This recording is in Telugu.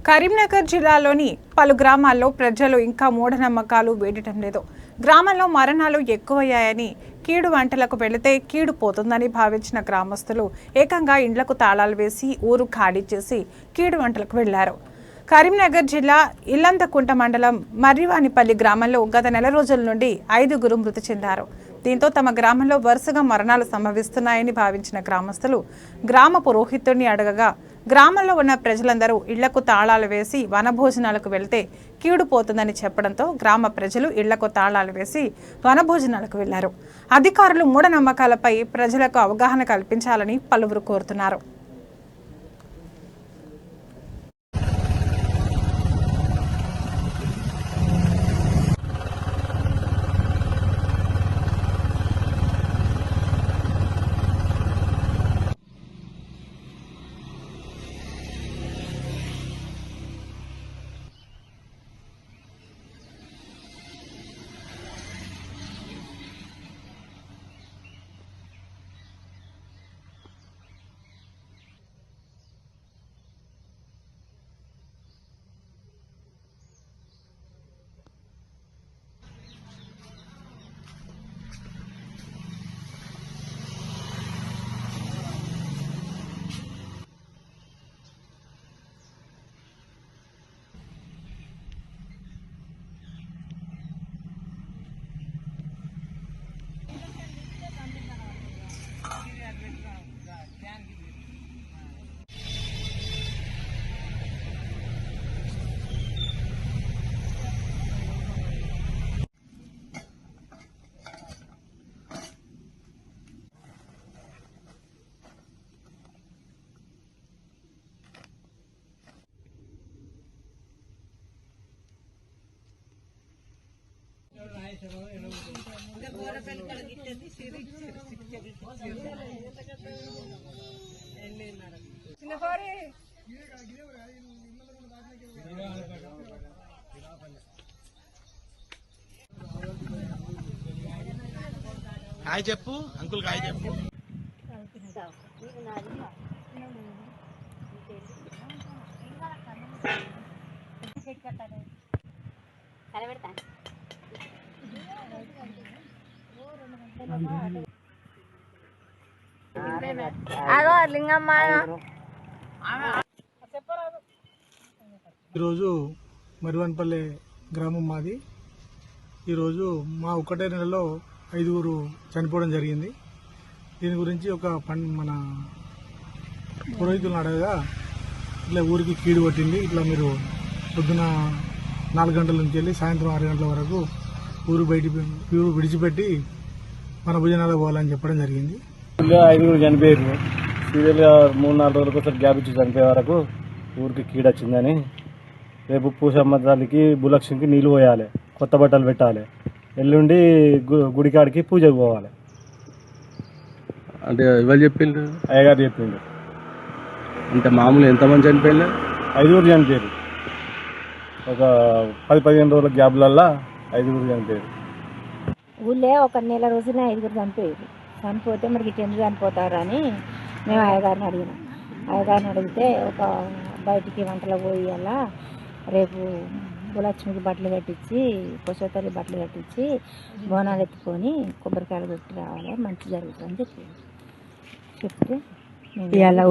కరీంనగర్ జిల్లాలోని పలు గ్రామాల్లో ప్రజలు ఇంకా మూఢనమ్మకాలు వేడటం లేదు. గ్రామంలో మరణాలు ఎక్కువయ్యాయని, కీడు వంటలకు వెళితే కీడు పోతుందని భావించిన గ్రామస్తులు ఏకంగా ఇండ్లకు తాళాలు వేసి ఊరు ఖాళీ చేసి కీడు వంటలకు వెళ్లారు. కరీంనగర్ జిల్లా ఇల్లంతకుంట మండలం మర్రివానిపల్లి గ్రామంలో గత నెల రోజుల నుండి 5గురు మృతి చెందారు. దీంతో తమ గ్రామంలో వరుసగా మరణాలు సంభవిస్తున్నాయని భావించిన గ్రామస్తులు గ్రామ పురోహితుడిని అడగగా గ్రామంలో ఉన్న ప్రజలందరూ ఇళ్లకు తాళాలు వేసి వనభోజనాలకు వెళ్తే కీడు పోతుందని చెప్పడంతో గ్రామ ప్రజలు ఇళ్లకు తాళాలు వేసి వనభోజనాలకు వెళ్లారు. అధికారులు మూఢనమ్మకాలపై ప్రజలకు అవగాహన కల్పించాలని పలువురు కోరుతున్నారు. హాయ్ చెప్పు అంకుల్, హాయ్ చెప్పు. ఈరోజు మర్రివానిపల్లి గ్రామం మాది. ఈరోజు మా ఒకటే నెలలో 5గురు చనిపోవడం జరిగింది. దీని గురించి మన పురోహితులను అడగగా ఇట్లా ఊరికి కీడు పట్టింది, ఇట్లా మీరు పొద్దున 4 గంటల నుంచి వెళ్ళి సాయంత్రం 6 గంటల వరకు ఊరు విడిచిపెట్టి మన భోజనాలకు పోవాలని చెప్పడం జరిగింది. 5గురు చనిపోయారు. సీరియల్గా 3-4 రోజులకు ఒకసారి గ్యాప్ ఇచ్చి చనిపోయే వరకు ఊరికి కీడు వచ్చిందని రేపు పూసమ్మ తల్లికి భూలక్ష్మికి నీళ్ళు పోయాలి, కొత్త బట్టలు పెట్టాలి, ఎల్లుండి గుడికాడికి పూజకు పోవాలి. అంటే ఎవరు చెప్పిండ్రు? అయ్యగారు చెప్పిండు. అంటే మామూలు ఎంతమంది చనిపోయింది? 5గురు చనిపోయారు. ఒక 10-15 రోజుల గ్యాప్లల్లా 5గురు చనిపోయారు. ఊళ్ళో ఒక నెల రోజున 5గురు చనిపోయారు. చనిపోతే మరి ఇటు ఎందుకు చనిపోతారు అని మేము అయ్యగారిని అడిగినాం. అయ్యగారిని అడిగితే బయటికి వంటలు పోయి అలా రేపు భూలక్ష్మికి బట్టలు కట్టించి, పుష్పతల్లి బట్టలు కట్టించి బోనాలు ఎత్తుకొని కొబ్బరికాయలు కొట్టి రావాలి, మంచి జరుగుతుందని చెప్తే